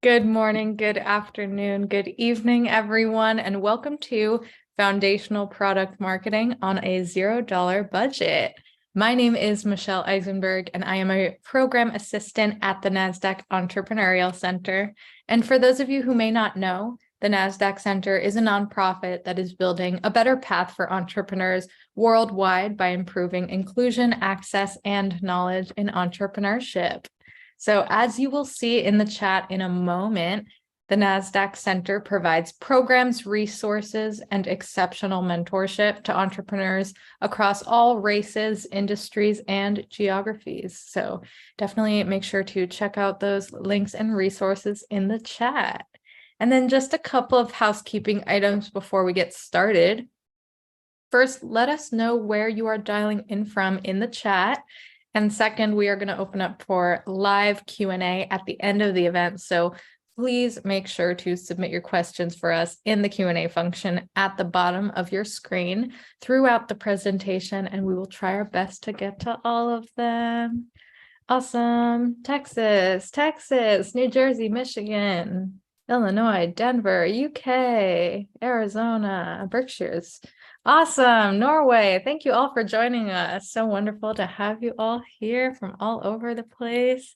Good morning, good afternoon, good evening, everyone, and welcome to Foundational Product Marketing on a $0 budget. My name is Michelle Eisenberg, and I am a program assistant at the NASDAQ Entrepreneurial Center. And for those of you who may not know, the NASDAQ Center is a nonprofit that is building a better path for entrepreneurs worldwide by improving inclusion, access, and knowledge in entrepreneurship. So as you will see in the chat in a moment, the NASDAQ Center provides programs, resources, and exceptional mentorship to entrepreneurs across all races, industries, and geographies. So definitely make sure to check out those links and resources in the chat. And then just a couple of housekeeping items before we get started. First, let us know where you are dialing in from in the chat. And second, we are going to open up for live Q&A at the end of the event. So please make sure to submit your questions for us in the Q&A function at the bottom of your screen throughout the presentation, and we will try our best to get to all of them. Awesome. Texas, New Jersey, Michigan, Illinois, Denver, UK, Arizona, Berkshires. Awesome. Norway. Thank you all for joining us. So wonderful to have you all here from all over the place.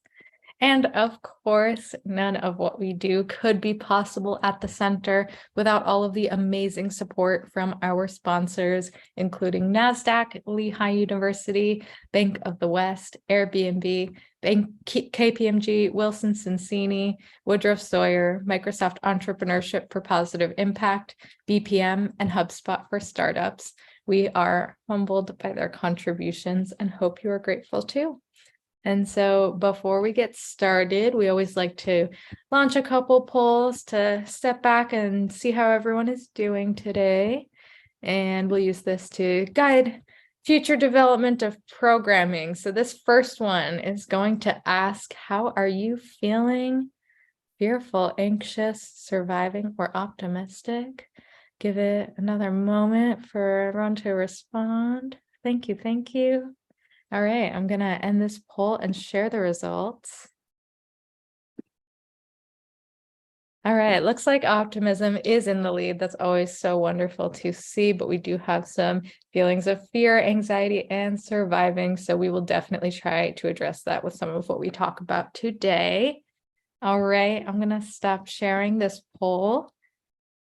And of course, none of what we do could be possible at the center without all of the amazing support from our sponsors, including NASDAQ, Lehigh University, Bank of the West, Airbnb, KPMG, Wilson Sonsini, Woodruff Sawyer, Microsoft Entrepreneurship for Positive Impact, BPM, and HubSpot for Startups. We are humbled by their contributions and hope you are grateful too. And so before we get started, we always like to launch a couple polls to step back and see how everyone is doing today. And we'll use this to guide future development of programming. So this first one is going to ask, how are you feeling? Fearful, anxious, surviving, or optimistic? Give it another moment for everyone to respond. Thank you. Thank you. All right, I'm going to end this poll and share the results. All right, looks like optimism is in the lead. That's always so wonderful to see, but we do have some feelings of fear, anxiety, and surviving. So we will definitely try to address that with some of what we talk about today. All right, I'm going to stop sharing this poll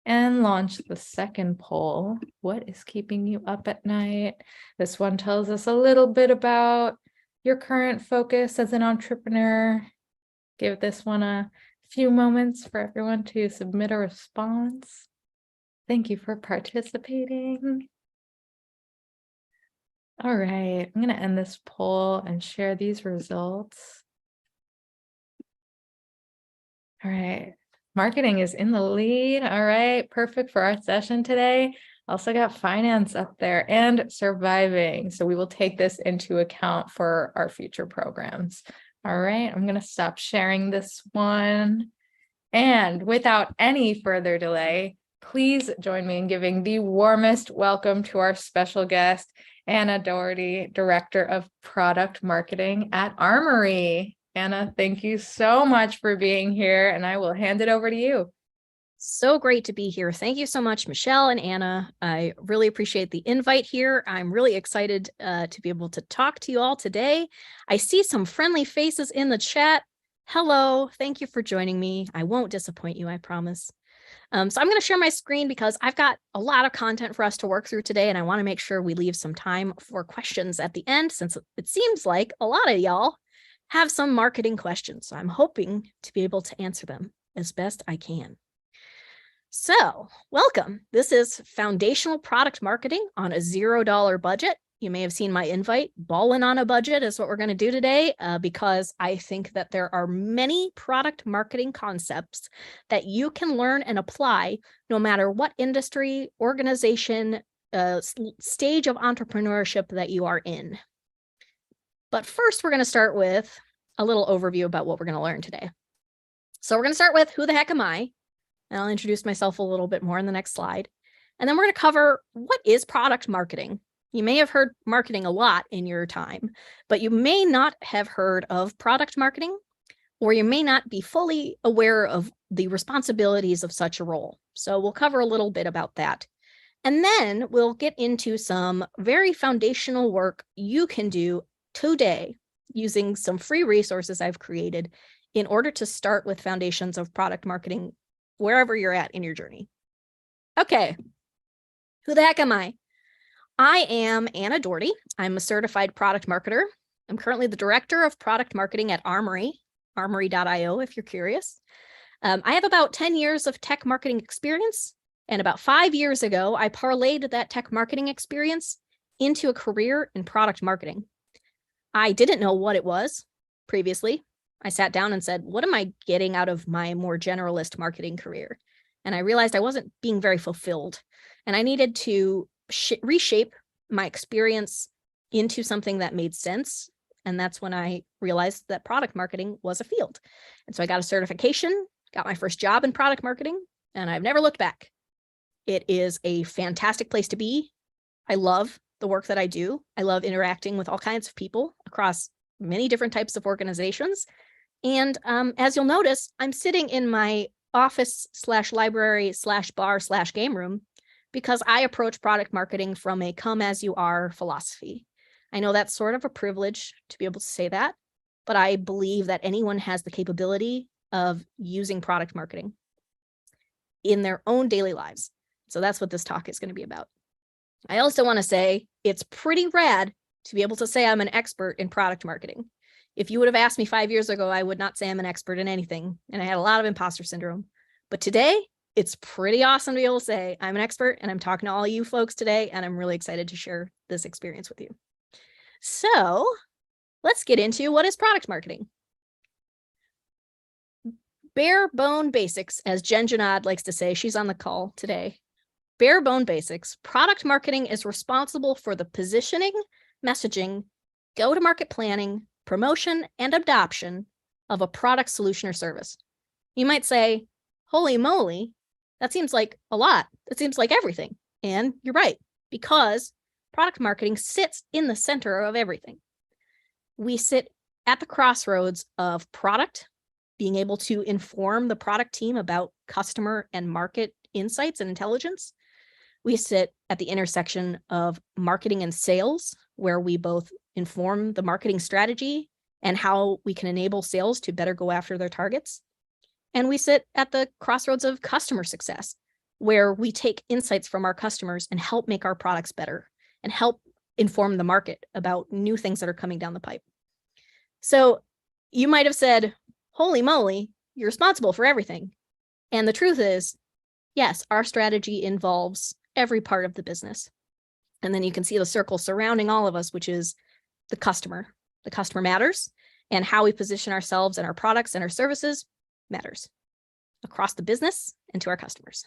and launch the second poll. What is keeping you up at night? This one tells us a little bit about your current focus as an entrepreneur. Give this one a few moments for everyone to submit a response. Thank you for participating. All right, I'm going to end this poll and share these results. All right. Marketing is in the lead. All right, perfect for our session today. Also got finance up there and surviving. So we will take this into account for our future programs. All right, I'm going to stop sharing this one. And without any further delay, please join me in giving the warmest welcome to our special guest, Anna Daugherty, Director of Product Marketing at Armory. Anna, thank you so much for being here, and I will hand it over to you. So great to be here. Thank you so much, Michelle and Anna. I really appreciate the invite here. I'm really excited to be able to talk to you all today. I see some friendly faces in the chat. Hello, thank you for joining me. I won't disappoint you, I promise. So I'm going to share my screen because I've got a lot of content for us to work through today, and I want to make sure we leave some time for questions at the end, since it seems like a lot of y'all have some marketing questions. So I'm hoping to be able to answer them as best I can. So welcome. This is Foundational Product Marketing on a $0 budget. You may have seen my invite. Ballin' on a budget is what we're going to do today, because I think that there are many product marketing concepts that you can learn and apply no matter what industry, organization, stage of entrepreneurship that you are in. But first, we're going to start with a little overview about what we're going to learn today. So we're going to start with who the heck am I? And I'll introduce myself a little bit more in the next slide. And then we're going to cover what is product marketing. You may have heard marketing a lot in your time, but you may not have heard of product marketing. or you may not be fully aware of the responsibilities of such a role. So we'll cover a little bit about that. And then we'll get into some very foundational work you can do today using some free resources I've created in order to start with foundations of product marketing wherever you're at in your journey. Okay, who the heck am I? I am Anna Daugherty. I'm a certified product marketer. I'm currently the director of product marketing at Armory, armory.io if you're curious. I have about 10 years of tech marketing experience. And about 5 years ago, I parlayed that tech marketing experience into a career in product marketing. I didn't know what it was previously. I sat down and said, what am I getting out of my more generalist marketing career? And I realized I wasn't being very fulfilled. And I needed to reshape my experience into something that made sense. And that's when I realized that product marketing was a field. And so I got a certification, got my first job in product marketing, and I've never looked back. It is a fantastic place to be. I love the work that I do. I love interacting with all kinds of people across many different types of organizations. And as you'll notice, I'm sitting in my office/library/bar/game room because I approach product marketing from a come as you are philosophy. I know that's sort of a privilege to be able to say that, but I believe that anyone has the capability of using product marketing in their own daily lives. So that's what this talk is going to be about. I also want to say it's pretty rad to be able to say I'm an expert in product marketing. If you would have asked me 5 years ago, I would not say I'm an expert in anything. And I had a lot of imposter syndrome. But today, it's pretty awesome to be able to say I'm an expert and I'm talking to all you folks today. And I'm really excited to share this experience with you. So let's get into what is product marketing. Bare bone basics, as Jen Janad likes to say, she's on the call today. Bare bone basics, product marketing is responsible for the positioning, messaging, go-to-market planning, promotion, and adoption of a product, solution, or service. You might say, holy moly, that seems like a lot. That seems like everything. And you're right, because product marketing sits in the center of everything. We sit at the crossroads of product, being able to inform the product team about customer and market insights and intelligence. We sit at the intersection of marketing and sales, where we both inform the marketing strategy and how we can enable sales to better go after their targets. And we sit at the crossroads of customer success, where we take insights from our customers and help make our products better and help inform the market about new things that are coming down the pipe. So you might have said, holy moly, you're responsible for everything. And the truth is, yes, our strategy involves every part of the business. And then you can see the circle surrounding all of us, which is the customer. The customer matters, and how we position ourselves and our products and our services matters across the business and to our customers.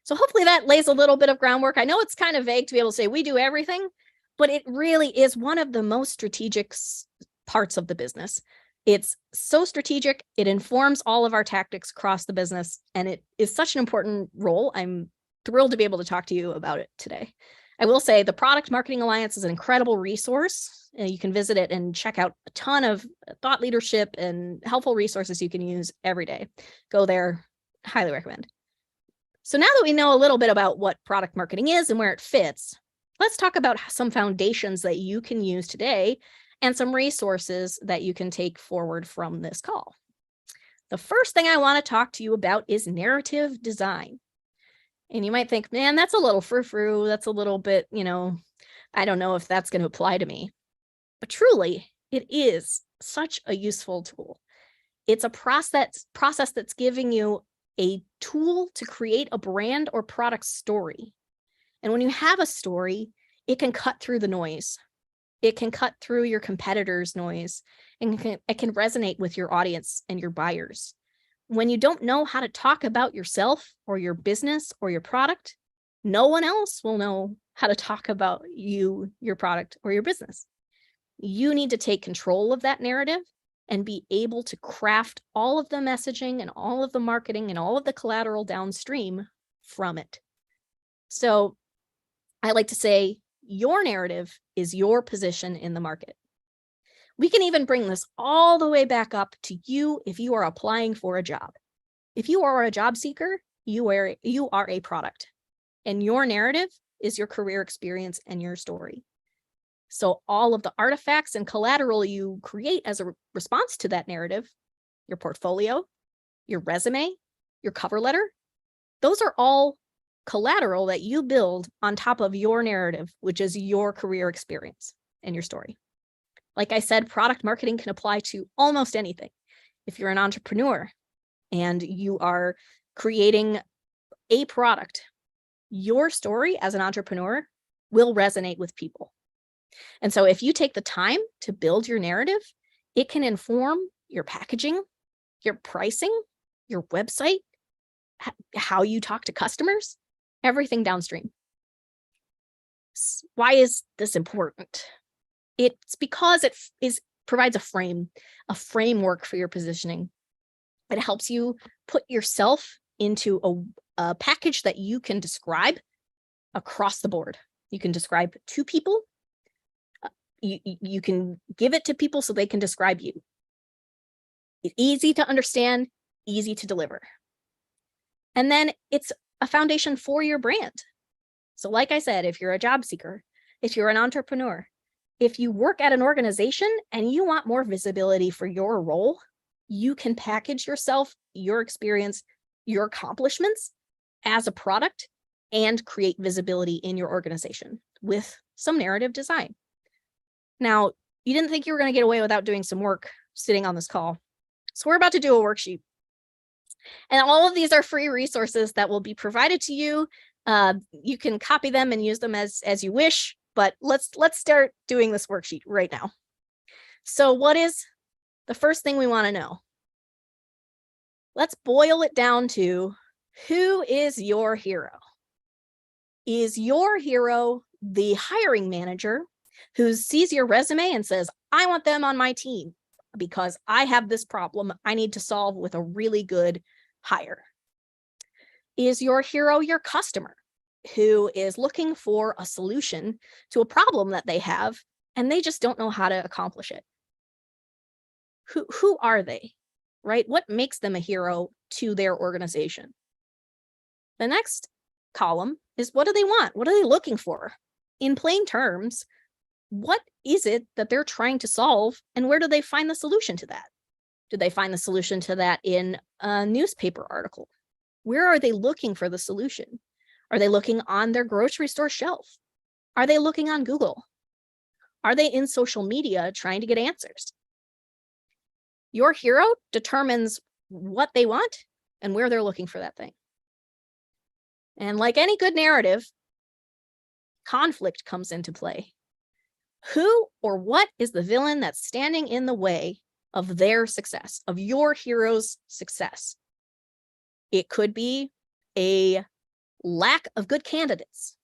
So hopefully that lays a little bit of groundwork. I know it's kind of vague to be able to say we do everything, but it really is one of the most strategic parts of the business. It's so strategic. It informs all of our tactics across the business, and it is such an important role. I'm thrilled to be able to talk to you about it today. I will say the Product Marketing Alliance is an incredible resource. You can visit it and check out a ton of thought leadership and helpful resources you can use every day. Go there, highly recommend. So now that we know a little bit about what product marketing is and where it fits, let's talk about some foundations that you can use today and some resources that you can take forward from this call. The first thing I want to talk to you about is narrative design. And you might think, man, that's a little frou-frou. That's a little bit, I don't know if that's going to apply to me. But truly, it is such a useful tool. It's a process that's giving you a tool to create a brand or product story. And when you have a story, it can cut through the noise. It can cut through your competitors' noise, and it can resonate with your audience and your buyers. When you don't know how to talk about yourself or your business or your product, no one else will know how to talk about you, your product, or your business. You need to take control of that narrative and be able to craft all of the messaging and all of the marketing and all of the collateral downstream from it. So I like to say your narrative is your position in the market. We can even bring this all the way back up to you if you are applying for a job. If you are a job seeker, you are a product, and your narrative is your career experience and your story. So all of the artifacts and collateral you create as a response to that narrative, your portfolio, your resume, your cover letter, those are all collateral that you build on top of your narrative, which is your career experience and your story. Like I said, product marketing can apply to almost anything. If you're an entrepreneur and you are creating a product, your story as an entrepreneur will resonate with people. And so if you take the time to build your narrative, it can inform your packaging, your pricing, your website, how you talk to customers, everything downstream. Why is this important? It's because it provides a framework for your positioning. It helps you put yourself into a package that you can describe across the board. You can describe to people. You can give it to people so they can describe you. It's easy to understand, easy to deliver. And then it's a foundation for your brand. So like I said, if you're a job seeker, if you're an entrepreneur, if you work at an organization and you want more visibility for your role, you can package yourself, your experience, your accomplishments as a product and create visibility in your organization with some narrative design. Now, you didn't think you were going to get away without doing some work sitting on this call. So we're about to do a worksheet. And all of these are free resources that will be provided to you. You can copy them and use them as you wish, but let's start doing this worksheet right now. So what is the first thing we want to know? Let's boil it down to, who is your hero? Is your hero the hiring manager who sees your resume and says, I want them on my team because I have this problem I need to solve with a really good hire? Is your hero your customer who is looking for a solution to a problem that they have and they just don't know how to accomplish it? Who are they, right? What makes them a hero to their organization? The next column is, what do they want? What are they looking for? In plain terms, what is it that they're trying to solve, and where do they find the solution to that? Do they find the solution to that in a newspaper article? Where are they looking for the solution? Are they looking on their grocery store shelf? Are they looking on Google? Are they in social media trying to get answers? Your hero determines what they want and where they're looking for that thing. And like any good narrative, conflict comes into play. Who or what is the villain that's standing in the way of their success, of your hero's success? It could be a lack of good candidates,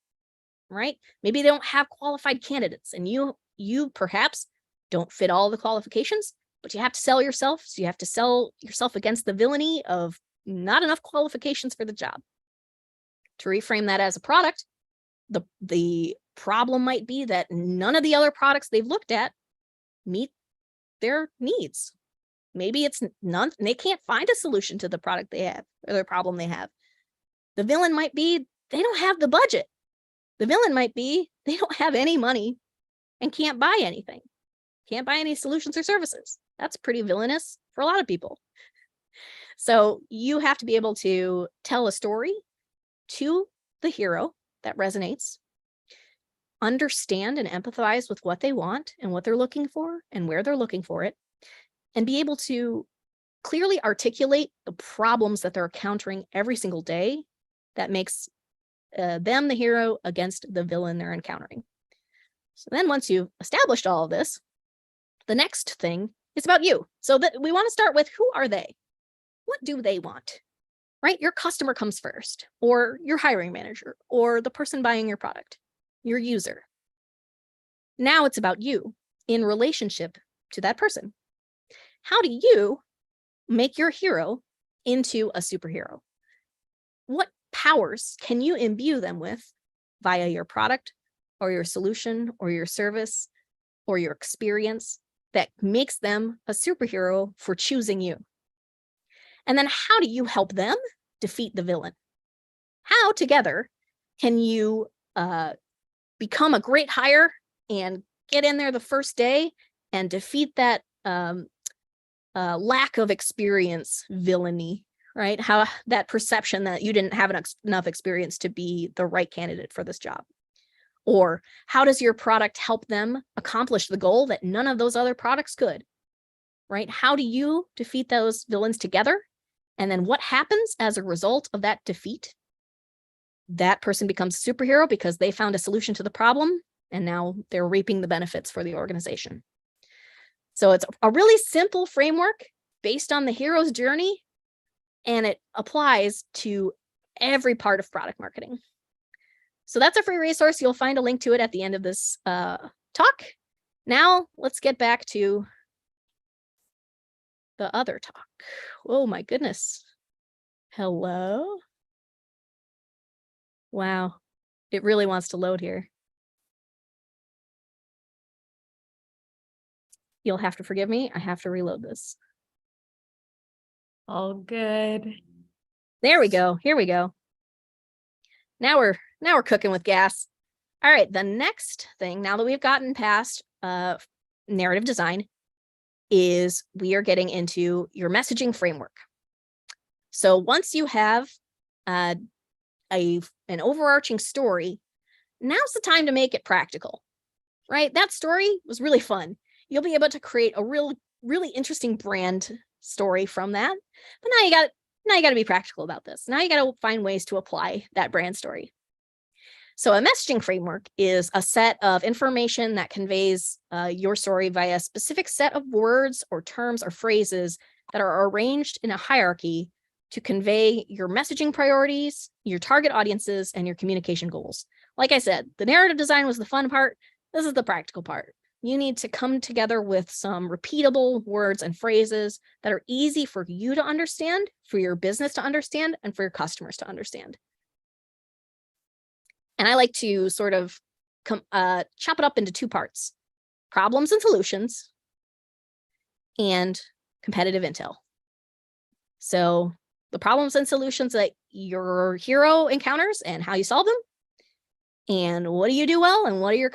right? Maybe they don't have qualified candidates and you perhaps don't fit all the qualifications, but you have to sell yourself. So you have to sell yourself against the villainy of not enough qualifications for the job. To reframe that as a product, the problem might be that none of the other products they've looked at meet their needs. Maybe it's none, they can't find a solution to the product they have or their problem they have. The villain might be they don't have the budget. The villain might be they don't have any money and can't buy anything, can't buy any solutions or services. That's pretty villainous for a lot of people. So you have to be able to tell a story to the hero that resonates, understand and empathize with what they want and what they're looking for and where they're looking for it, and be able to clearly articulate the problems that they're encountering every single day that makes them the hero against the villain they're encountering. So then once you've established all of this, the next thing is about you. So that we want to start with, who are they? What do they want? Right? Your customer comes first, or your hiring manager, or the person buying your product, your user. Now it's about you in relationship to that person. How do you make your hero into a superhero? What powers can you imbue them with via your product or your solution or your service or your experience that makes them a superhero for choosing you? And then how do you help them defeat the villain? How together can you become a great hire and get in there the first day and defeat that lack of experience villainy, right? How that perception that you didn't have enough experience to be the right candidate for this job. Or how does your product help them accomplish the goal that none of those other products could, right? How do you defeat those villains together? And then what happens as a result of that defeat? That person becomes a superhero because they found a solution to the problem, and now they're reaping the benefits for the organization. So it's a really simple framework based on the hero's journey, and it applies to every part of product marketing. So that's a free resource. You'll find a link to it at the end of this talk. Now let's get back to the other talk. Oh my goodness. Hello. Wow. It really wants to load here. You'll have to forgive me. I have to reload this. All good. There we go. Here we go. Now we're cooking with gas. All right, the next thing, now that we've gotten past narrative design, is we are getting into your messaging framework. So once you have an overarching story, now's the time to make it practical, right? That story was really fun. You'll be able to create a really interesting brand story from that. But now you got to be practical about this. Now you got to find ways to apply that brand story. So a messaging framework is a set of information that conveys your story via a specific set of words or terms or phrases that are arranged in a hierarchy to convey your messaging priorities, your target audiences, and your communication goals. Like I said, the narrative design was the fun part. This is the practical part. You need to come together with some repeatable words and phrases that are easy for you to understand, for your business to understand, and for your customers to understand. And I like to sort of chop it up into two parts: problems and solutions, and competitive intel. So the problems and solutions that your hero encounters and how you solve them, and what do you do well, and what do your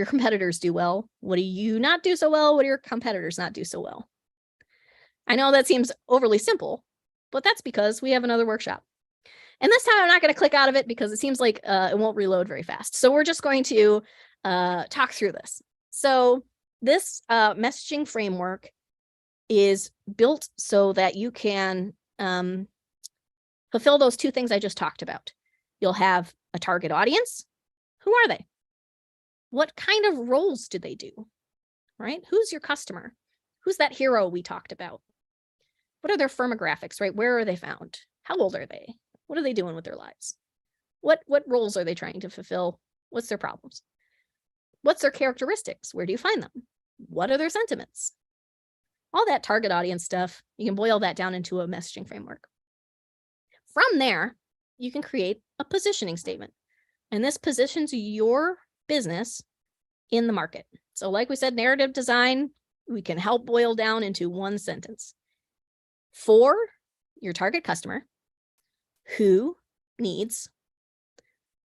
competitors do well? What do you not do so well? What do your competitors not do so well? I know that seems overly simple, but that's because we have another workshop. And this time I'm not going to click out of it because it seems like it won't reload very fast. So we're just going to talk through this. So this messaging framework is built so that you can fulfill those two things I just talked about. You'll have a target audience. Who are they? What kind of roles do they do? Right? Who's your customer? Who's that hero we talked about? What are their firmographics, right? Where are they found? How old are they? What are they doing with their lives? What roles are they trying to fulfill? What's their problems? What's their characteristics? Where do you find them? What are their sentiments? All that target audience stuff, you can boil that down into a messaging framework. From there, you can create a positioning statement. And this positions your business in the market. So like we said, narrative design, we can help boil down into one sentence. For your target customer, who needs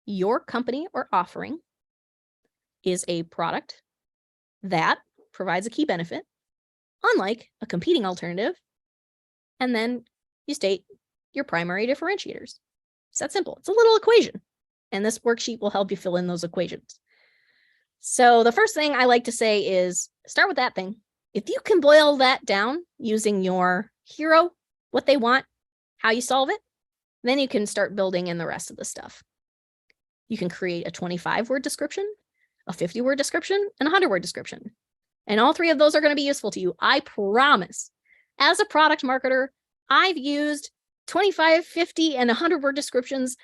your company or offering is a product that provides a key benefit, unlike a competing alternative, and then you state your primary differentiators. It's that simple. It's a little equation, and this worksheet will help you fill in those equations. So the first thing I like to say is start with that thing. If you can boil that down using your hero, what they want, how you solve it, then you can start building in the rest of the stuff. You can create a 25-word description, a 50-word description, and a 100-word description. And all three of those are going to be useful to you. I promise. As a product marketer, I've used 25, 50, and 100-word descriptions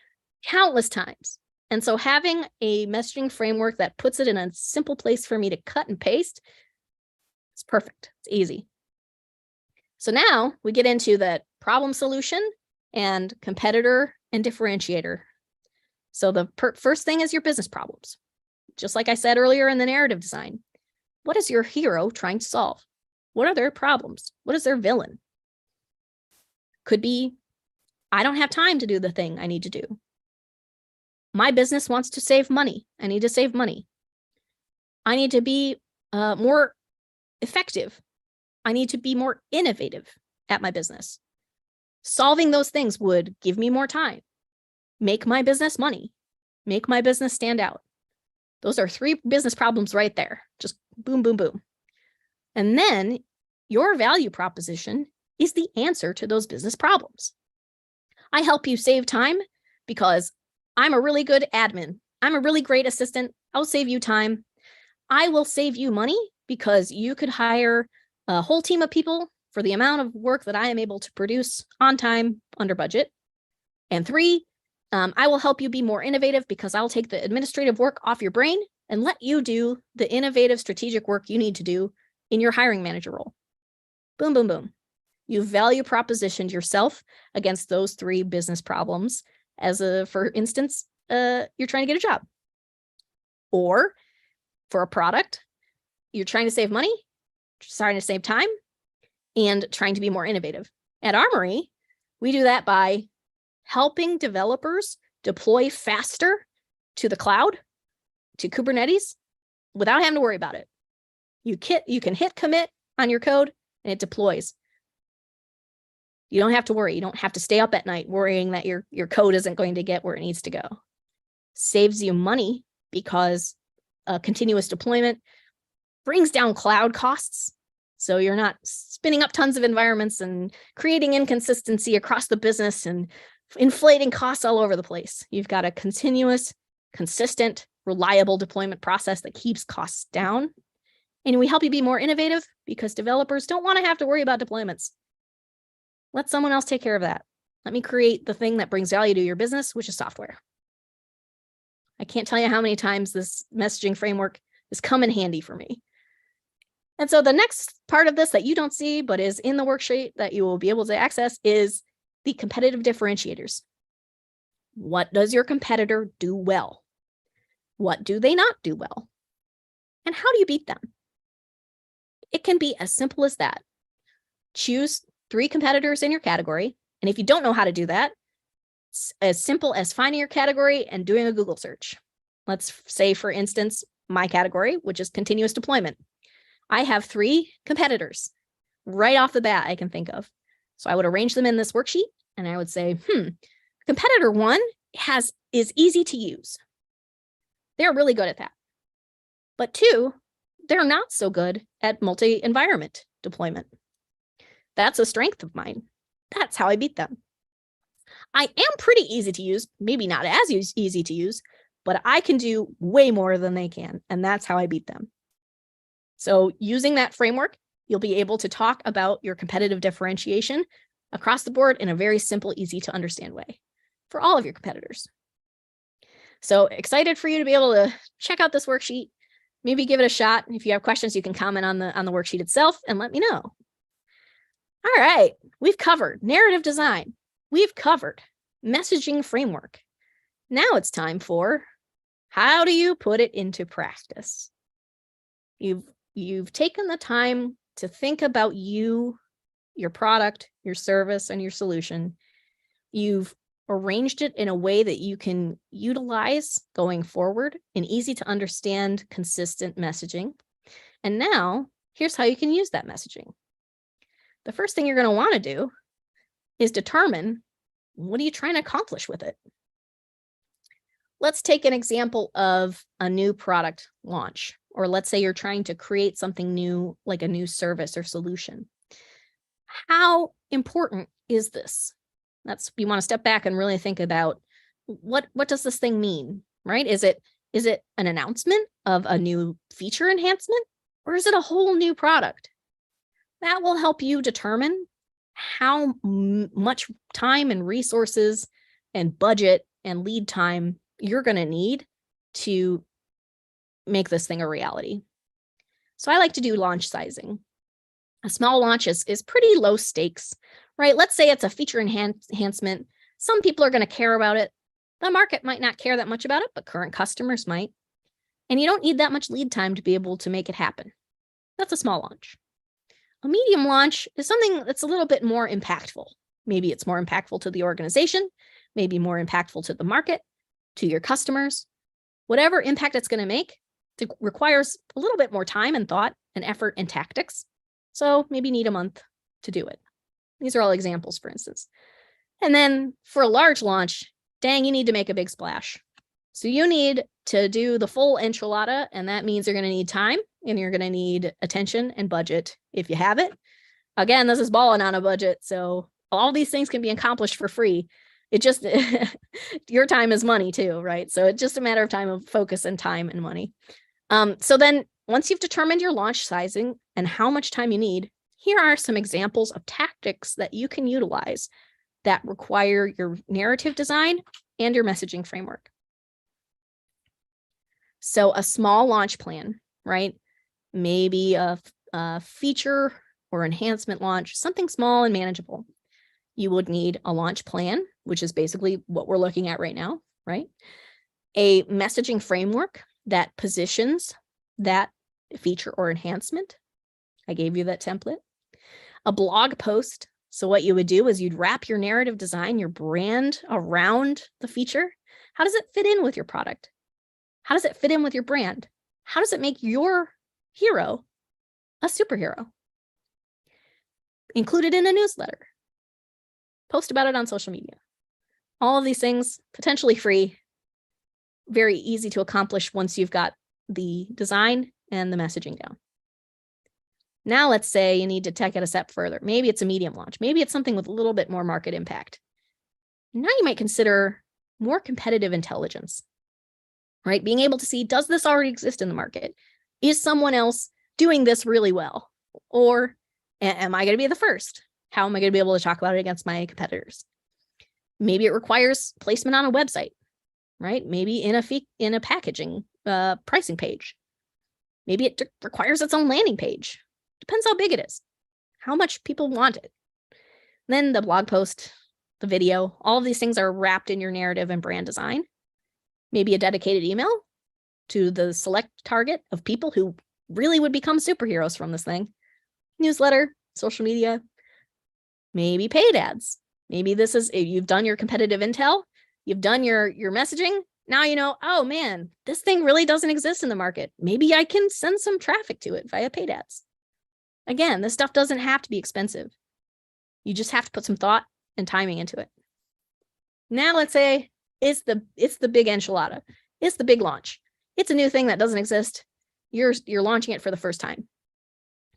countless times. And so having a messaging framework that puts it in a simple place for me to cut and paste, it's perfect. It's easy. So now we get into the problem solution and competitor and differentiator. So the first thing is your business problems. Just like I said earlier in the narrative design, What is your hero trying to solve? What are their problems? What is their villain? Could be, I don't have time to do the thing I need to do. My business wants to save money. I need to save money. I need to be more effective. I need to be more innovative at my business. Solving those things would give me more time, make my business money, make my business stand out. Those are 3 business problems right there. Just boom, boom, boom. And then your value proposition is the answer to those business problems. I help you save time because I'm a really good admin. I'm a really great assistant. I'll save you time. I will save you money because you could hire a whole team of people for the amount of work that I am able to produce on time, under budget. And 3, I will help you be more innovative because I'll take the administrative work off your brain and let you do the innovative strategic work you need to do in your hiring manager role. Boom, boom, boom. You value propositioned yourself against those 3 business problems as for instance, you're trying to get a job. Or for a product, you're trying to save money, trying to save time, and trying to be more innovative. At Armory, we do that by helping developers deploy faster to the cloud, to Kubernetes, without having to worry about it. You can hit commit on your code and it deploys. You don't have to worry. You don't have to stay up at night worrying that your code isn't going to get where it needs to go. Saves you money because continuous deployment brings down cloud costs. So you're not spinning up tons of environments and creating inconsistency across the business and inflating costs all over the place. You've got a continuous, consistent, reliable deployment process that keeps costs down. And we help you be more innovative because developers don't want to have to worry about deployments. Let someone else take care of that. Let me create the thing that brings value to your business, which is software. I can't tell you how many times this messaging framework has come in handy for me. And so the next part of this that you don't see, but is in the worksheet that you will be able to access is the competitive differentiators. What does your competitor do well? What do they not do well? And how do you beat them? It can be as simple as that. Choose 3 competitors in your category. And if you don't know how to do that, it's as simple as finding your category and doing a Google search. Let's say, for instance, my category, which is continuous deployment. I have 3 competitors right off the bat I can think of. So I would arrange them in this worksheet and I would say, competitor 1 is easy to use. They're really good at that. But 2, they're not so good at multi-environment deployment. That's a strength of mine. That's how I beat them. I am pretty easy to use, maybe not as easy to use, but I can do way more than they can. And that's how I beat them. So using that framework, you'll be able to talk about your competitive differentiation across the board in a very simple, easy to understand way for all of your competitors. So excited for you to be able to check out this worksheet, maybe give it a shot. If you have questions, you can comment on the worksheet itself and let me know. All right, we've covered narrative design. We've covered messaging framework. Now it's time for how do you put it into practice? You've taken the time to think about you, your product, your service, and your solution. You've arranged it in a way that you can utilize going forward in easy to understand, consistent messaging. And now here's how you can use that messaging. The first thing you're going to want to do is determine, what are you trying to accomplish with it? Let's take an example of a new product launch, or let's say you're trying to create something new, like a new service or solution. How important is this? You want to step back and really think about what does this thing mean, right? Is it an announcement of a new feature enhancement, or is it a whole new product? That will help you determine how much time and resources and budget and lead time you're going to need to make this thing a reality. So I like to do launch sizing. A small launch is pretty low stakes, right? Let's say it's a feature enhancement. Some people are going to care about it. The market might not care that much about it, but current customers might. And you don't need that much lead time to be able to make it happen. That's a small launch. A medium launch is something that's a little bit more impactful. Maybe it's more impactful to the organization, maybe more impactful to the market, to your customers. Whatever impact it's going to make, it requires a little bit more time and thought and effort and tactics. So maybe need a month to do it. These are all examples, for instance. And then for a large launch, dang, you need to make a big splash. So you need to do the full enchilada, and that means you're going to need time and you're going to need attention and budget if you have it. Again, this is balling on a budget, so all these things can be accomplished for free. It just, your time is money too, right? So it's just a matter of time of focus and time and money. So then once you've determined your launch sizing and how much time you need, here are some examples of tactics that you can utilize that require your narrative design and your messaging framework. So a small launch plan, right? Maybe a feature or enhancement launch, something small and manageable. You would need a launch plan, which is basically what we're looking at right now, right? A messaging framework that positions that feature or enhancement. I gave you that template. A blog post. So what you would do is you'd wrap your narrative design, your brand around the feature. How does it fit in with your product? How does it fit in with your brand? How does it make your hero a superhero? Include it in a newsletter. Post about it on social media. All of these things, potentially free, very easy to accomplish once you've got the design and the messaging down. Now let's say you need to take it a step further. Maybe it's a medium launch. Maybe it's something with a little bit more market impact. Now you might consider more competitive intelligence, right? Being able to see, does this already exist in the market? Is someone else doing this really well? Or am I going to be the first? How am I going to be able to talk about it against my competitors? Maybe it requires placement on a website, right? Maybe in a packaging pricing page. Maybe it requires its own landing page. Depends how big it is, how much people want it. Then the blog post, the video, all of these things are wrapped in your narrative and brand design. Maybe a dedicated email to the select target of people who really would become superheroes from this thing. Newsletter, social media, maybe paid ads. Maybe this is, you've done your competitive intel, you've done your messaging. Now you know, oh man, this thing really doesn't exist in the market. Maybe I can send some traffic to it via paid ads. Again, this stuff doesn't have to be expensive. You just have to put some thought and timing into it. Now let's say it's the big enchilada. It's the big launch. It's a new thing that doesn't exist. You're launching it for the first time.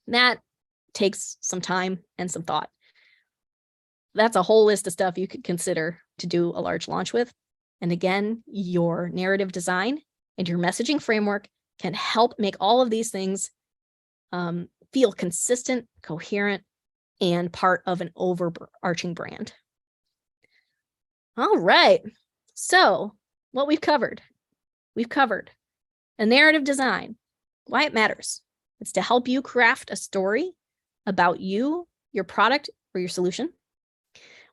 That takes some time and some thought. That's a whole list of stuff you could consider to do a large launch with. And again, your narrative design and your messaging framework can help make all of these things feel consistent, coherent, and part of an overarching brand. All right. So what we've covered a narrative design, why it matters. It's to help you craft a story about you, your product, or your solution.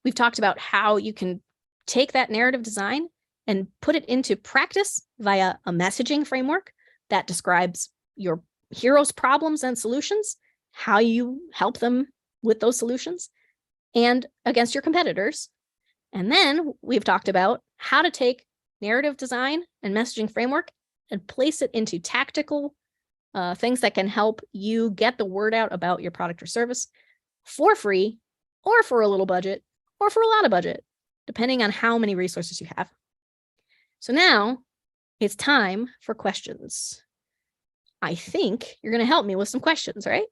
We've talked about how you can take that narrative design and put it into practice via a messaging framework that describes your heroes' problems and solutions, how you help them with those solutions, and against your competitors. And then we've talked about how to take narrative design and messaging framework and place it into tactical things that can help you get the word out about your product or service for free, or for a little budget, or for a lot of budget, depending on how many resources you have. So now it's time for questions. I think you're going to help me with some questions, right?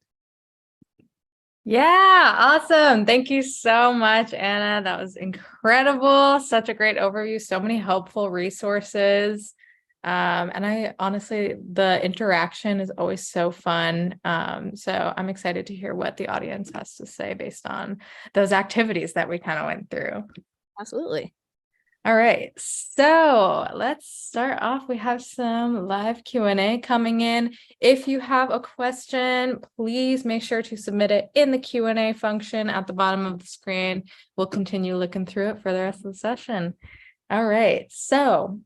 Yeah, awesome. Thank you so much, Anna. That was incredible. Such a great overview. So many helpful resources. And I honestly, the interaction is always so fun. So I'm excited to hear what the audience has to say based on those activities that we kind of went through. Absolutely. All right, so let's start off. We have some live Q&A coming in. If you have a question, please make sure to submit it in the Q&A function at the bottom of the screen. We'll continue looking through it for the rest of the session. All right, so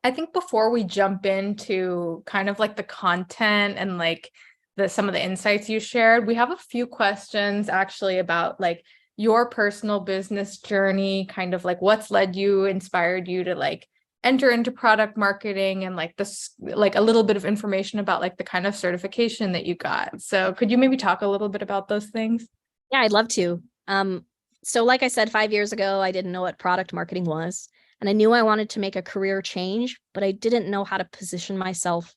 I think before we jump into kind of like the content and like some of the insights you shared. We have a few questions actually about like your personal business journey, kind of like what's inspired you to like enter into product marketing, and like this, like a little bit of information about like the kind of certification that you got. So could you maybe talk a little bit about those things? Yeah, I'd love to. So like I said, 5 years ago, I didn't know what product marketing was, and I knew I wanted to make a career change, but I didn't know how to position myself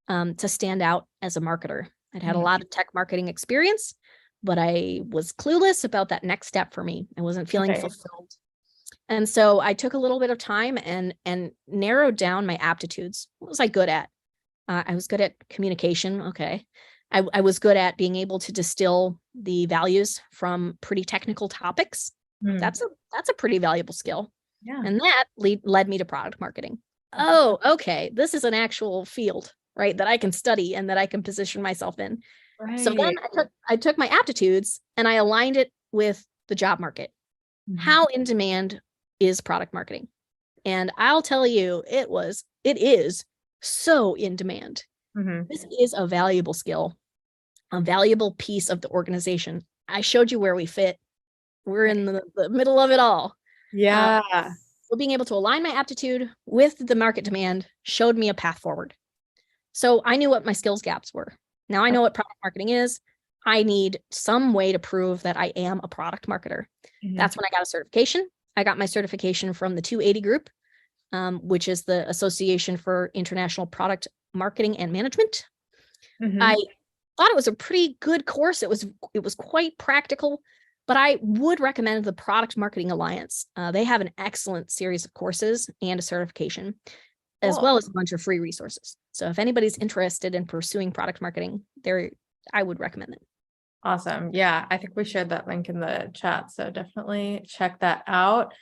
to stand out as a marketer. I'd had a lot of tech marketing experience, but I was clueless about that next step for me. I wasn't feeling fulfilled. And so I took a little bit of time and narrowed down my aptitudes. What was I good at? I was good at communication. Okay. I was good at being able to distill the values from pretty technical topics. That's a pretty valuable skill. Yeah. And that led me to product marketing. Oh, okay. This is an actual field, right? That I can study and that I can position myself in. Right. So then I took my aptitudes and I aligned it with the job market. How in demand is product marketing? And I'll tell you, it is so in demand. This is a valuable skill, a valuable piece of the organization. I showed you where we fit. We're in the middle of it all. Yeah. So being able to align my aptitude with the market demand showed me a path forward. So I knew what my skills gaps were. Now I know what product marketing is. I need some way to prove that I am a product marketer. That's when I got a certification. I got my certification from the 280 group, which is the Association for International Product Marketing and Management. I thought it was a pretty good course. It was quite practical, but I would recommend the Product Marketing Alliance. They have an excellent series of courses and a certification, as well as a bunch of free resources. So if anybody's interested in pursuing product marketing, I would recommend them. Awesome. Yeah, I think we shared that link in the chat, so definitely check that out.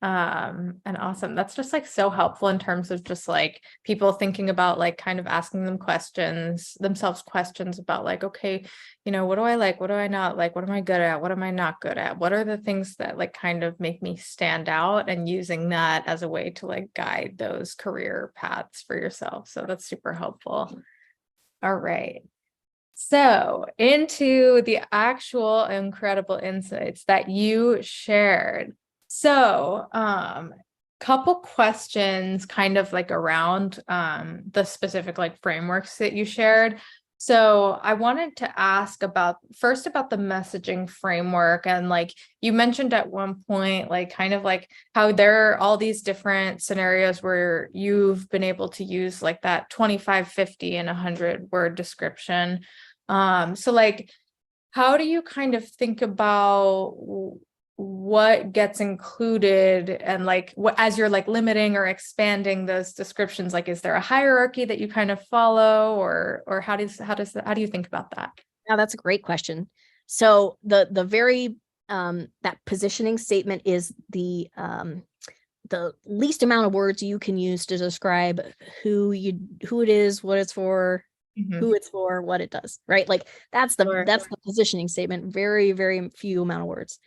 And awesome. That's just like so helpful in terms of just like people thinking about like kind of asking themselves questions about like, okay, what do I like? What do I not like? What am I good at? What am I not good at? What are the things that like kind of make me stand out, and using that as a way to like guide those career paths for yourself. So that's super helpful. All right. So into the actual incredible insights that you shared. So, couple questions kind of like around the specific like frameworks that you shared. So I wanted to ask about the messaging framework, and like you mentioned at one point, like kind of like how there are all these different scenarios where you've been able to use like that 25, 50, and 100 word description. So like, how do you kind of think about what gets included, and like what, as you're like limiting or expanding those descriptions, like is there a hierarchy that you kind of follow, or how do you think about that? Now that's a great question. So the very that positioning statement is the least amount of words you can use to describe who it is, what it's for, who it's for, what it does, right? Like that's the positioning statement. Very, very few amount of words.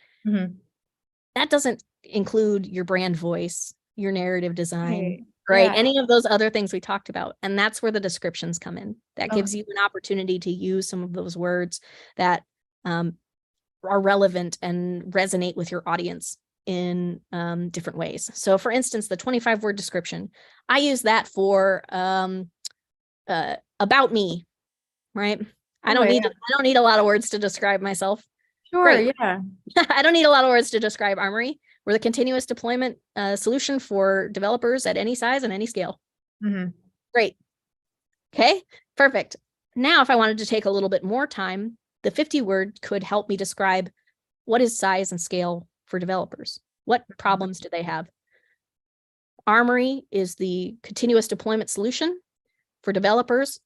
That doesn't include your brand voice, your narrative design, right? Yeah. Any of those other things we talked about. And that's where the descriptions come in. That gives you an opportunity to use some of those words that are relevant and resonate with your audience in different ways. So for instance, the 25-word description, I use that for about me, right? I don't need a lot of words to describe myself. Sure. Great. Yeah. I don't need a lot of words to describe Armory. We're the continuous deployment solution for developers at any size and any scale. Great. Okay, perfect. Now, if I wanted to take a little bit more time, the 50-word could help me describe what is size and scale for developers. What problems do they have? Armory is the continuous deployment solution for developers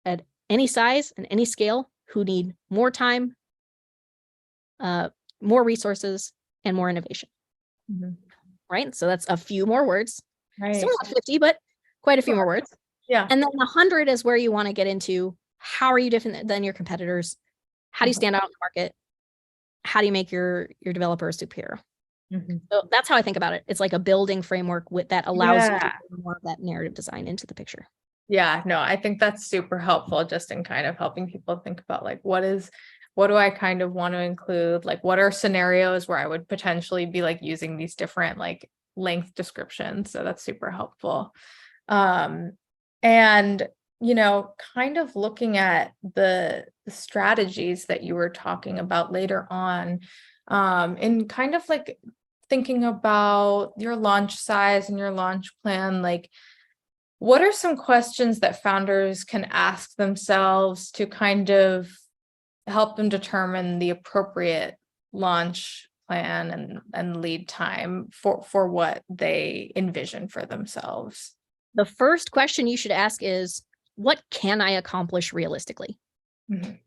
at any size and any scale who need more time, more resources, and more innovation. Right? So that's a few more words. Right. Still not 50, but quite a few more words. Yeah. And then 100 is where you want to get into how are you different than your competitors? How do you stand out in the market? How do you make your developers superior? So that's how I think about it. It's like a building framework that allows you to bring more of that narrative design into the picture. Yeah, no, I think that's super helpful just in kind of helping people think about like what do I kind of want to include? Like what are scenarios where I would potentially be like using these different like length descriptions. So that's super helpful. Um, and kind of looking at the strategies that you were talking about later on, and kind of like thinking about your launch size and your launch plan, like what are some questions that founders can ask themselves to kind of help them determine the appropriate launch plan and lead time for what they envision for themselves? The first question you should ask is, what can I accomplish realistically? Mhm.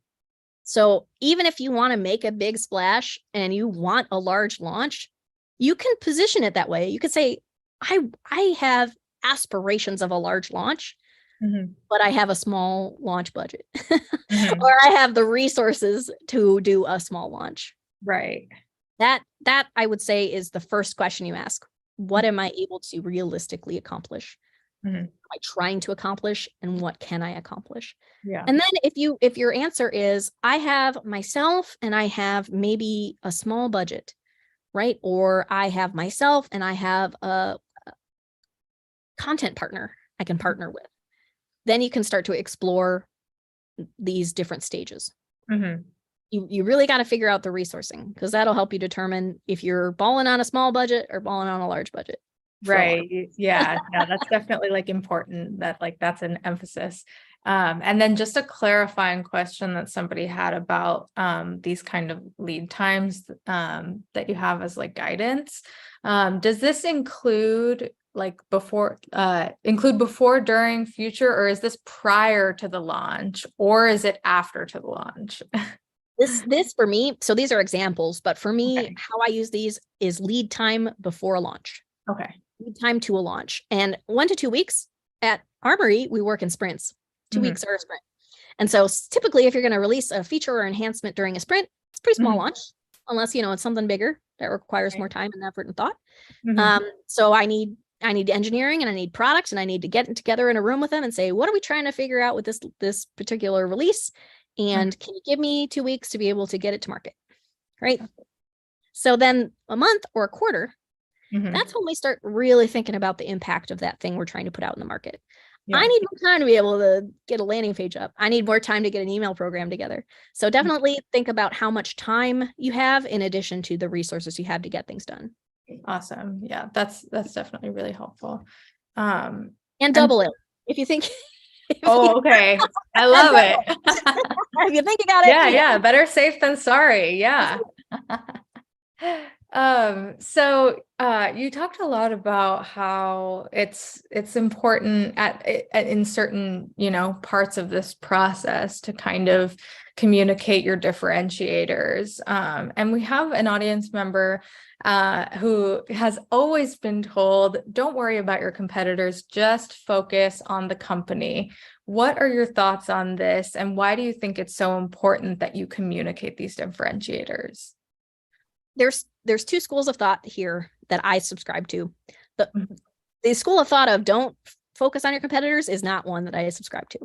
So even if you want to make a big splash and you want a large launch, you can position it that way. You could say, I have aspirations of a large launch, Mhm. but I have a small launch budget, Mhm. or I have the resources to do a small launch. Right. That I would say is the first question you ask. What am I able to realistically accomplish? Mhm. Am I trying to accomplish, and what can I accomplish? Yeah. And then if your answer is, I have myself and I have maybe a small budget, right? Or I have myself and I have a content partner I can partner with, then you can start to explore these different stages. Mhm. You really got to figure out the resourcing, because that'll help you determine if you're balling on a small budget or balling on a large budget. Right. Yeah. No, that's definitely like important that like that's an emphasis. And then just a clarifying question that somebody had about these kind of lead times that you have as like guidance. Does this include like before, during, future, or is this prior to the launch, or is it after to the launch? This for me, so these are examples, but for me, Okay. how I use these is lead time before a launch. Okay. Lead time to a launch. And 1 to 2 weeks at Armory, we work in sprints. 2 Mhm. weeks are a sprint. And so typically, if you're going to release a feature or enhancement during a sprint, it's a pretty small Mhm. launch, unless it's something bigger that requires Right. more time and effort and thought. Mhm. So I need engineering and I need products, and I need to get together in a room with them and say, what are we trying to figure out with this particular release? Mhm. And can you give me 2 weeks to be able to get it to market? Right. So then a month or a quarter, Mhm. that's when we start really thinking about the impact of that thing we're trying to put out in the market. I Yeah. need more time to be able to get a landing page up. I need more time to get an email program together. So definitely think about how much time you have in addition to the resources you have to get things done. Awesome. Yeah, that's definitely really helpful. Um, And and double it. If you think oh, okay. I and love double it. it. If you think you got it, Yeah, you got yeah. Better safe than sorry. Yeah. So you talked a lot about how it's important in certain, parts of this process to kind of communicate your differentiators. And we have an audience member who has always been told, don't worry about your competitors, just focus on the company. What are your thoughts on this, and why do you think it's so important that you communicate these differentiators? there's two schools of thought here that I subscribe to. The Mhm. the school of thought of don't focus on your competitors is not one that I subscribe to.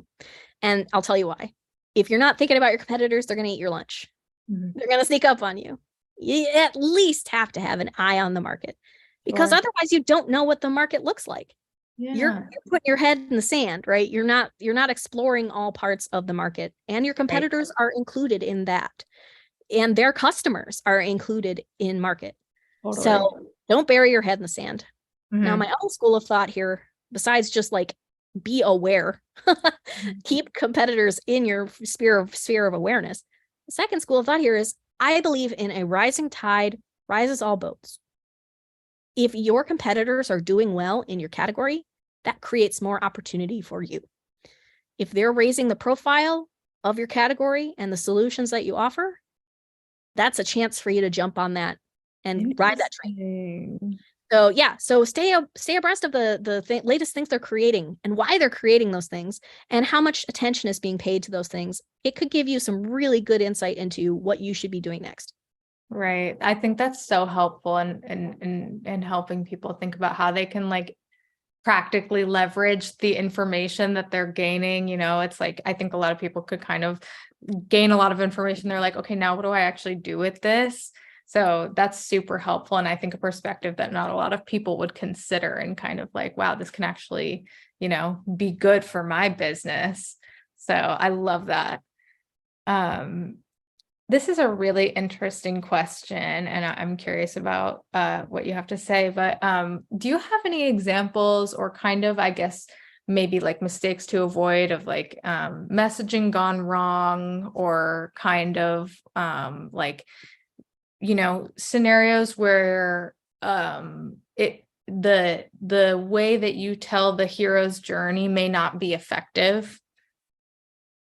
And I'll tell you why. If you're not thinking about your competitors, they're going to eat your lunch. Mhm. They're going to sneak up on you. You at least have to have an eye on the market, because Sure. otherwise you don't know what the market looks like. You're Yeah. putting your head in the sand, right? You're not exploring all parts of the market, and your Right. competitors are included in that, and their customers are included in market. Totally. So don't bury your head in the sand. Now, Mhm. my own school of thought here, besides just like be aware, keep competitors in your sphere of awareness. The second school of thought here is, I believe in a rising tide rises all boats. If your competitors are doing well in your category, that creates more opportunity for you. If they're raising the profile of your category and the solutions that you offer, that's a chance for you to jump on that and ride that train. Interesting. So yeah, so stay abreast of the latest things they're creating and why they're creating those things and how much attention is being paid to those things. It could give you some really good insight into what you should be doing next. Right. I think that's so helpful in helping people think about how they can like practically leverage the information that they're gaining. It's like, I think a lot of people could kind of gain a lot of information. They're like, okay, now what do I actually do with this? So that's super helpful. And I think a perspective that not a lot of people would consider, and kind of like, wow, this can actually, be good for my business. So I love that. This is a really interesting question, and I'm curious about what you have to say, but do you have any examples, or kind of, I guess, maybe like mistakes to avoid of like messaging gone wrong, or kind of like, scenarios where the way that you tell the hero's journey may not be effective?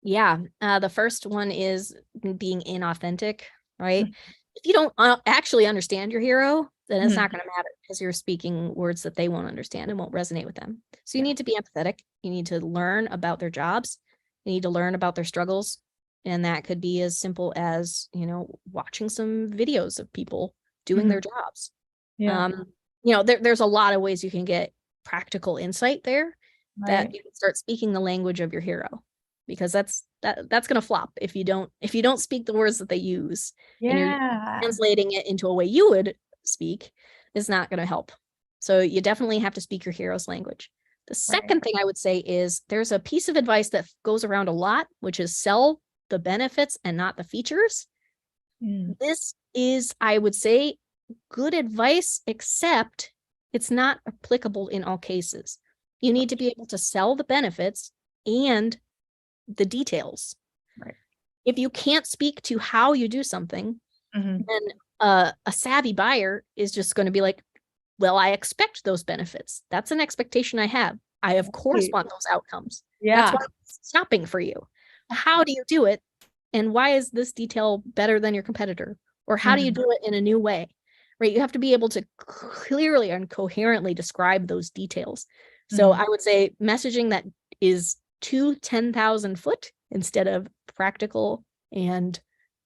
Yeah. The first one is being inauthentic, right? If you don't actually understand your hero, then it's not going to matter, because you're speaking words that they won't understand and won't resonate with them. So you need to be empathetic. You need to learn about their jobs. You need to learn about their struggles. And that could be as simple as, watching some videos of people doing their jobs. Yeah. There's a lot of ways you can get practical insight there, that Right. you can start speaking the language of your hero, because that's going to flop if you don't speak the words that they use, and you're Yeah. translating it into a way you would speak. Is not going to help. So you definitely have to speak your hero's language. The second thing I would say is, there's a piece of advice that goes around a lot, which is sell the benefits and not the features. This is, I would say, good advice, except it's not applicable in all cases. You need to be able to sell the benefits and the details. Right. If you can't speak to how you do something, then a savvy buyer is just going to be like, well, I expect those benefits. That's an expectation I have. I, of course, want those outcomes. That's why it's shopping for you. How do you do it? And why is this detail better than your competitor? Or how do you do it in a new way? Right? You have to be able to clearly and coherently describe those details. So I would say messaging that is too 10,000 foot instead of practical and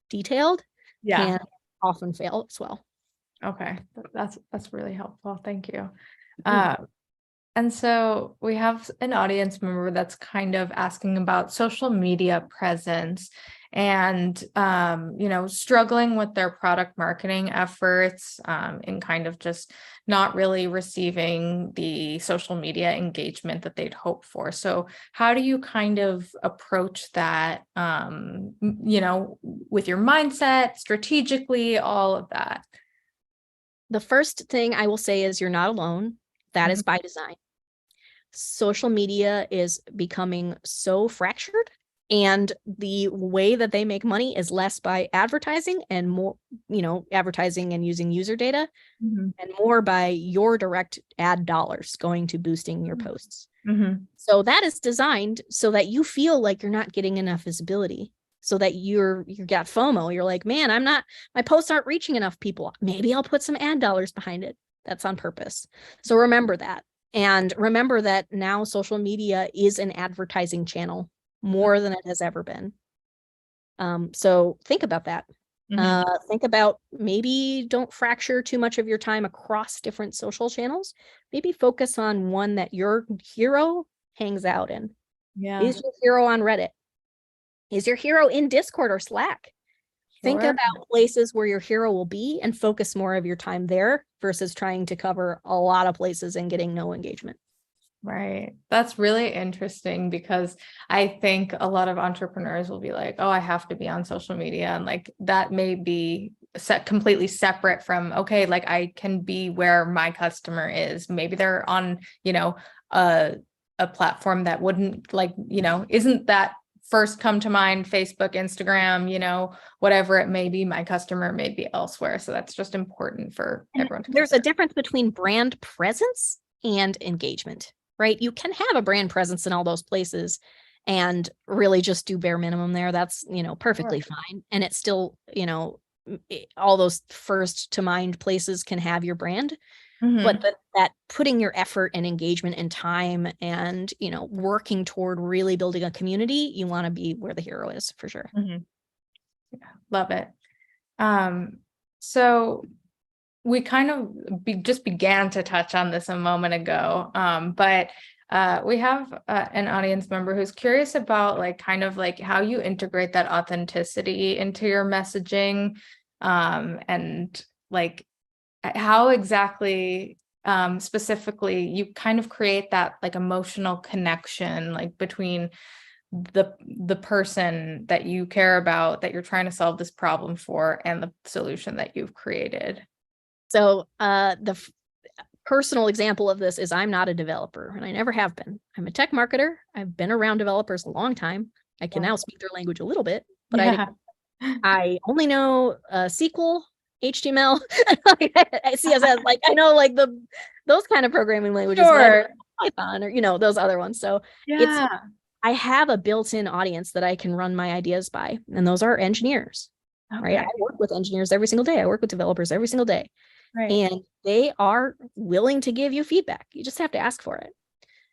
detailed can often fail as well. Okay. That's really helpful. Thank you. And so we have an audience member that's kind of asking about social media presence, and, struggling with their product marketing efforts, and kind of just not really receiving the social media engagement that they'd hope for. So how do you kind of approach that, with your mindset, strategically, all of that? The first thing I will say is, you're not alone. That is by design. Social media is becoming so fractured, and the way that they make money is less by advertising and more, advertising and using user data, and more by your direct ad dollars going to boosting your posts. So that is designed so that you feel like you're not getting enough visibility, so that you got FOMO. You're like, man, my posts aren't reaching enough people. Maybe I'll put some ad dollars behind it. That's on purpose. So remember that. And remember that now social media is an advertising channel more than it has ever been. So think about that. Think about, maybe don't fracture too much of your time across different social channels. Maybe focus on one that your hero hangs out in. Is your hero on Reddit? Is your hero in Discord or Slack? Think about places where your hero will be and focus more of your time there, versus trying to cover a lot of places and getting no engagement. Right. That's really interesting, because I think a lot of entrepreneurs will be like, oh, I have to be on social media. And like, that may be completely separate from, okay, like I can be where my customer is. Maybe they're on, a platform that wouldn't, like, isn't that first come to mind, Facebook, Instagram, whatever it may be, my customer may be elsewhere. So that's just important for everyone to There's a difference between brand presence and engagement, right? You can have a brand presence in all those places and really just do bare minimum there. That's, perfectly fine. And it's still, all those first to mind places can have your brand. But that putting your effort and engagement and time and, working toward really building a community, you want to be where the hero is, for sure. Yeah, love it. So we kind of just began to touch on this a moment ago, but we have an audience member who's curious about like kind of like how you integrate that authenticity into your messaging, and like how exactly specifically you kind of create that like emotional connection like between the person that you care about, that you're trying to solve this problem for, and the solution that you've created. So the personal example of this is I'm not a developer, and I never have been. I'm a tech marketer. I've been around developers a long time. I can now speak their language a little bit, but Yeah. I only know SQL, HTML, CSS. Like I know like those kind of programming languages, but I don't Sure. know Python or those other ones. So Yeah. I have a built-in audience that I can run my ideas by, and those are engineers. Right. I Okay. work with engineers every single day. I work with developers every single day. Right. And they are willing to give you feedback. You just have to ask for it.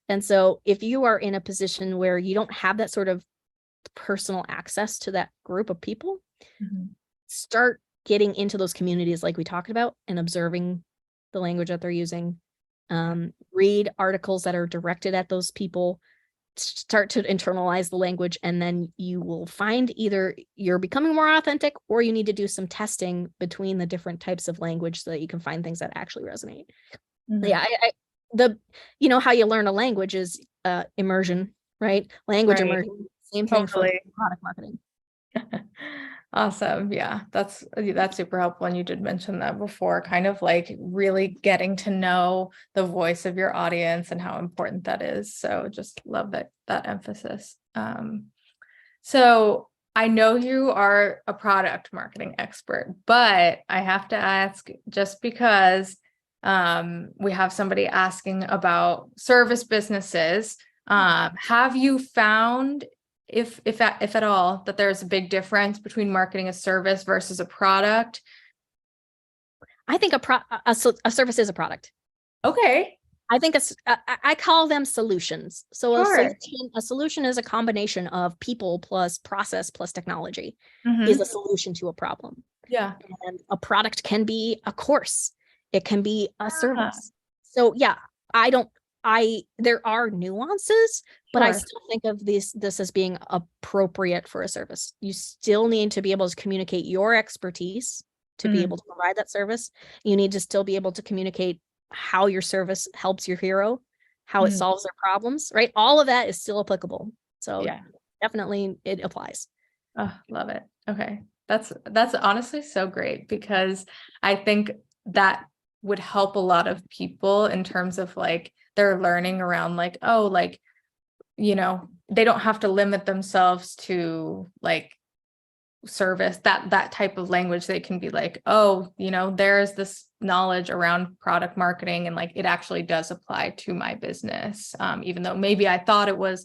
And so if you are in a position where you don't have that sort of personal access to that group of people, start getting into those communities like we talked about and observing the language that they're using. Read articles that are directed at those people, start to internalize the language, and then you will find either you're becoming more authentic or you need to do some testing between the different types of language so that you can find things that actually resonate. Yeah, how you learn a language is immersion, right? Language Right. immersion. Same thing for Totally. product marketing. Awesome. Yeah, that's super helpful. And you did mention that before, kind of like really getting to know the voice of your audience and how important that is. So just love that emphasis. So I know you are a product marketing expert, but I have to ask, just because we have somebody asking about service businesses, have you found, if at all, that there's a big difference between marketing a service versus a product? I think a service is a product. Okay. I think I call them solutions. So Sure. a solution is a combination of people plus process plus technology is Mhm. a solution to a problem. Yeah. And a product can be a course. It can be a Ah, service. So yeah, there are nuances, but I sure. still think of this as being appropriate for a service. You still need to be able to communicate your expertise to be Mhm. able to provide that service. You need to still be able to communicate how your service helps your hero, how it Mhm. solves their problems, right? All of that is still applicable. So Yeah. definitely it applies. Oh, love it. Okay. That's honestly so great, because I think that would help a lot of people in terms of like their learning around like, oh, like, they don't have to limit themselves to like service, that type of language. They can be like, oh, there's this knowledge around product marketing, and like it actually does apply to my business, even though maybe I thought it was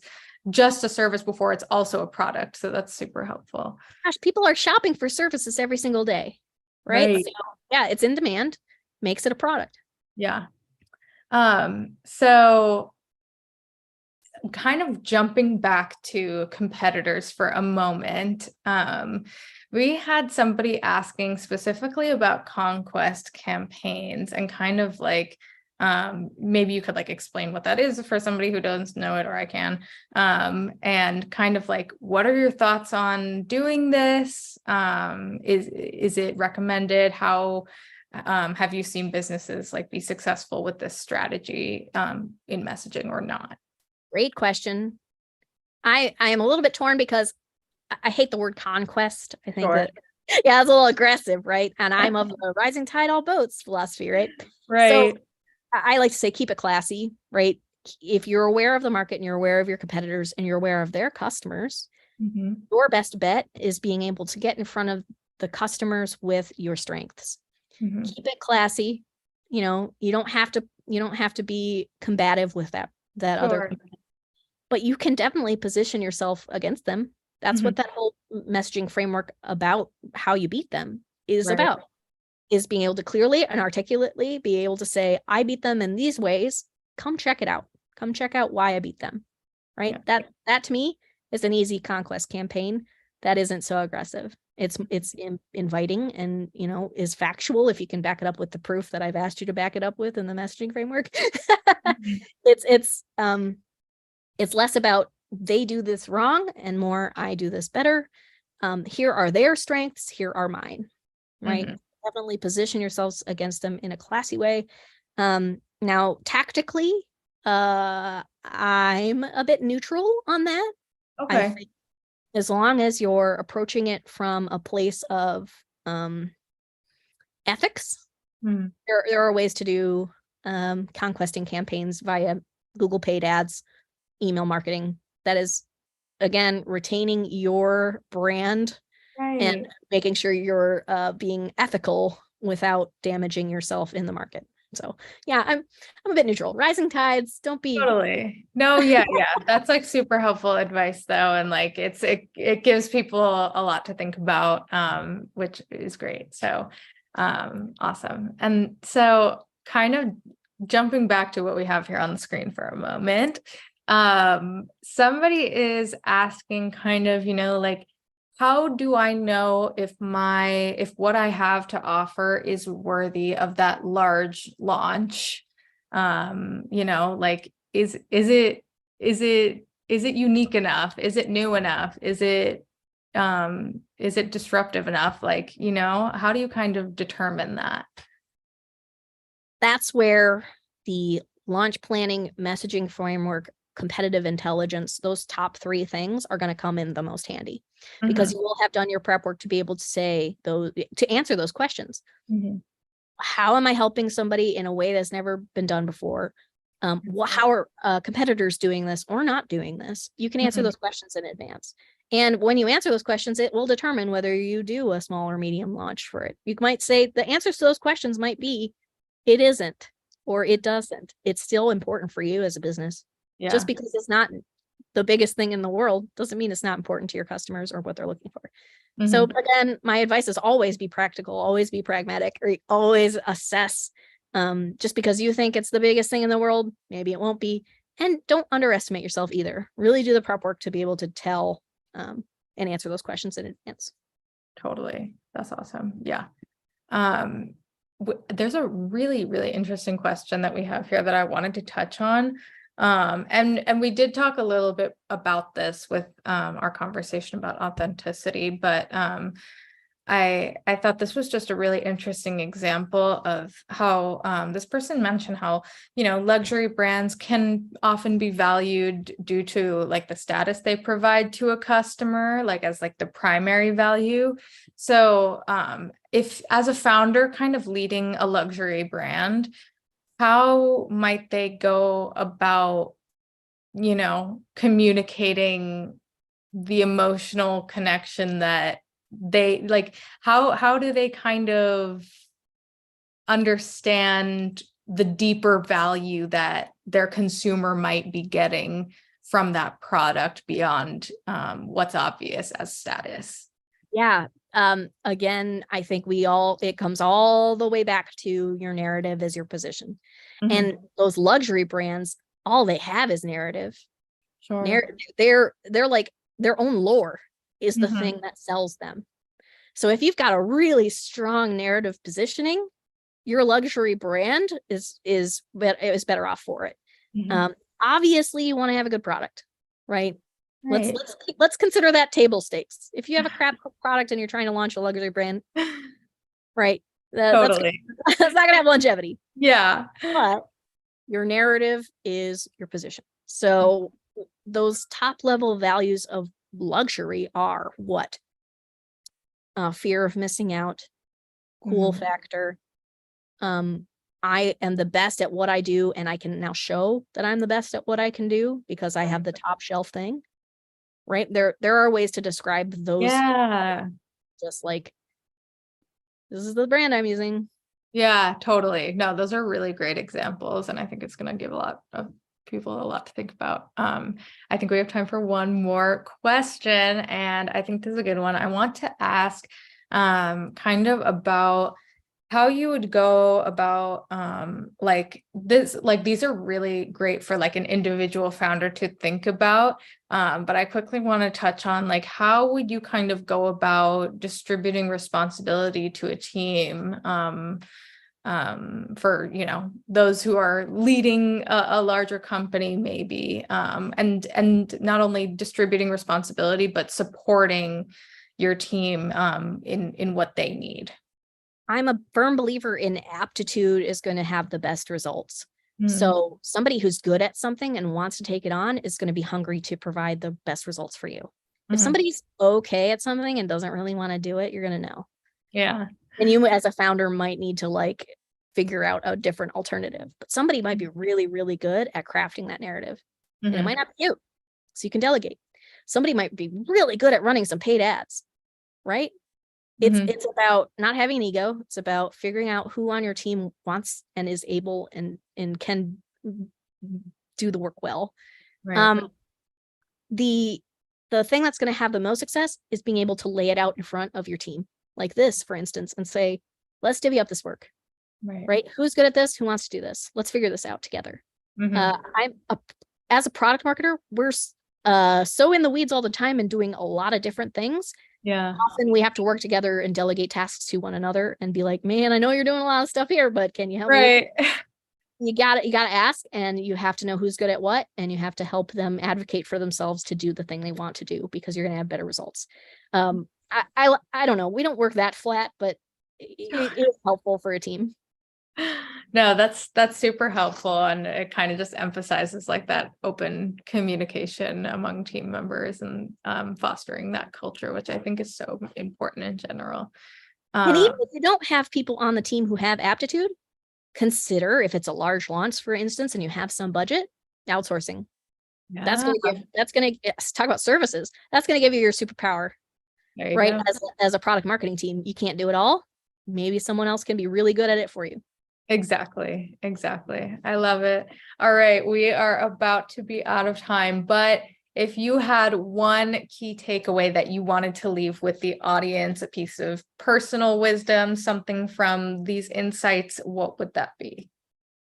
just a service before, it's also a product. So that's super helpful. Gosh, people are shopping for services every single day, right? Right. So yeah, it's in demand, makes it a product. Yeah. So kind of jumping back to competitors for a moment, we had somebody asking specifically about conquest campaigns, and kind of like, maybe you could like explain what that is for somebody who doesn't know it, or I can, and kind of like, what are your thoughts on doing this? Is it recommended? How have you seen businesses like be successful with this strategy in messaging or not? Great question. I am a little bit torn because I hate the word conquest. I think Sure. that, yeah, it's a little aggressive, right? And I'm of the rising tide, all boats philosophy, right? So Right. I like to say keep it classy, right? If you're aware of the market and you're aware of your competitors and you're aware of their customers, Mhm. your best bet is being able to get in front of the customers with your strengths. Mhm. Keep it classy. You don't have to be combative with that other, Sure. but you can definitely position yourself against them. That's Mhm. what that whole messaging framework about how you beat them is Right. about, is being able to clearly and articulately be able to say, I beat them in these ways. Come check it out. Come check out why I beat them. Right. Yeah. That to me is an easy conquest campaign that isn't so aggressive. It's inviting and, is factual if you can back it up with the proof that I've asked you to back it up with in the messaging framework. It's less about they do this wrong and more I do this better. Here are their strengths, here are mine, right? Definitely position yourselves against them in a classy way. Now, tactically, I'm a bit neutral on that. Okay. I think as long as you're approaching it from a place of ethics, there are ways to do conquesting campaigns via Google paid ads, email marketing. That is, again, retaining your brand and making sure you're being ethical without damaging yourself in the market. So yeah, I'm a bit neutral. Rising tides, don't be totally. No, yeah. That's like super helpful advice though. And like it gives people a lot to think about, which is great. So awesome. And so kind of jumping back to what we have here on the screen for a moment. Somebody is asking kind of, like, how do I know if what I have to offer is worthy of that large launch? Like, is it unique enough? Is it new enough? Is it disruptive enough? Like, how do you kind of determine that? That's where the launch planning, messaging framework, competitive intelligence, those top 3 things are going to come in the most handy, because you will have done your prep work to be able to to answer those questions. How am I helping somebody in a way that's never been done before? How are competitors doing this or not doing this? You can answer those questions in advance. And when you answer those questions, it will determine whether you do a small or medium launch for it. You might say the answers to those questions might be, it isn't, or it doesn't. It's still important for you as a business. Yeah. Just because it's not the biggest thing in the world doesn't mean it's not important to your customers or what they're looking for. So again, my advice is always be practical, always be pragmatic, or always assess. Just because you think it's the biggest thing in the world, maybe it won't be. And don't underestimate yourself either. Really do the prep work to be able to tell and answer those questions in advance. Totally. That's awesome. Yeah. There's a really, really interesting question that we have here that I wanted to touch on. And we did talk a little bit about this with our conversation about authenticity, but I thought this was just a really interesting example of how this person mentioned how, luxury brands can often be valued due to like the status they provide to a customer, like as like the primary value. So if as a founder kind of leading a luxury brand, how might they go about, communicating the emotional connection that they like? How do they kind of understand the deeper value that their consumer might be getting from that product beyond what's obvious as status? Yeah. Again, I think it comes all the way back to your narrative as your position. And those luxury brands, all they have is narrative. Sure. They're like their own lore is the thing that sells them. So if you've got a really strong narrative positioning, your luxury brand is better off for it. Obviously, you want to have a good product, right? Let's consider that table stakes. If you have a crap product and you're trying to launch a luxury brand, right? Totally. That's not gonna have longevity. Yeah. But your narrative is your position. So those top level values of luxury are what? Fear of missing out, cool factor. I am the best at what I do, and I can now show that I'm the best at what I can do because I have the top shelf thing. Right? There are ways to describe those. Yeah. Just like, this is the brand I'm using. Yeah, totally. No, those are really great examples. And I think it's going to give a lot of people a lot to think about. I think we have time for one more question. And I think this is a good one. I want to ask kind of about how you would go about like this, like these are really great for like an individual founder to think about. But I quickly want to touch on like how would you kind of go about distributing responsibility to a team for, you know, those who are leading a larger company maybe, and not only distributing responsibility, but supporting your team in what they need. I'm a firm believer in aptitude is going to have the best results. Mm. So somebody who's good at something and wants to take it on is going to be hungry to provide the best results for you. If somebody's okay at something and doesn't really want to do it, you're going to know. Yeah. And you as a founder might need to like figure out a different alternative, but somebody might be really, really good at crafting that narrative. And it might not be you. So you can delegate. Somebody might be really good at running some paid ads, right? It's about not having an ego. It's about figuring out who on your team wants and is able and can do the work well. Right. The thing that's going to have the most success is being able to lay it out in front of your team, like this, for instance, and say, let's divvy up this work. Right? Who's good at this? Who wants to do this? Let's figure this out together. As a product marketer, we're so in the weeds all the time and doing a lot of different things. Yeah. Often we have to work together and delegate tasks to one another and be like, man, I know you're doing a lot of stuff here, but can you help me? You gotta ask, and you have to know who's good at what, and you have to help them advocate for themselves to do the thing they want to do, because you're gonna have better results. I don't know. We don't work that flat, but it is helpful for a team. No, that's super helpful, and it kind of just emphasizes like that open communication among team members and fostering that culture, which I think is so important in general. And even if you don't have people on the team who have aptitude, consider, if it's a large launch, for instance, and you have some budget, outsourcing. Yeah. That's going to talk about services. That's going to give you your superpower, right? As a product marketing team, you can't do it all. Maybe someone else can be really good at it for you. Exactly. I love it. All right, we are about to be out of time, but if you had one key takeaway that you wanted to leave with the audience, a piece of personal wisdom, something from these insights, what would that be?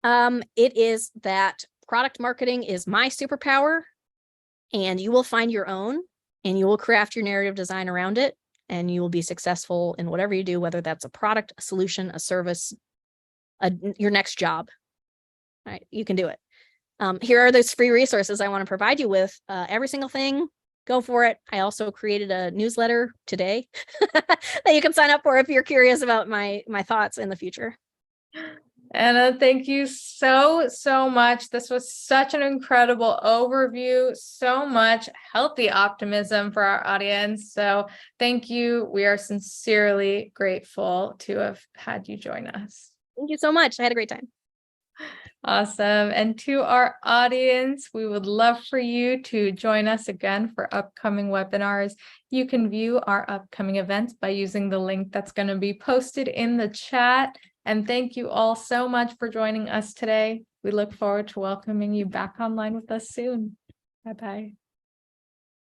It is that product marketing is my superpower, and you will find your own, and you will craft your narrative design around it, and you will be successful in whatever you do, whether that's a product, a solution, a service, your next job. All right, you can do it. Here are those free resources I want to provide you with. Every single thing, go for it. I also created a newsletter today that you can sign up for if you're curious about my thoughts in the future. Anna, thank you so much. This was such an incredible overview, so much healthy optimism for our audience. So thank you. We are sincerely grateful to have had you join us. Thank you so much. I had a great time. Awesome. And to our audience, we would love for you to join us again for upcoming webinars. You can view our upcoming events by using the link that's going to be posted in the chat. And thank you all so much for joining us today. We look forward to welcoming you back online with us soon. Bye-bye.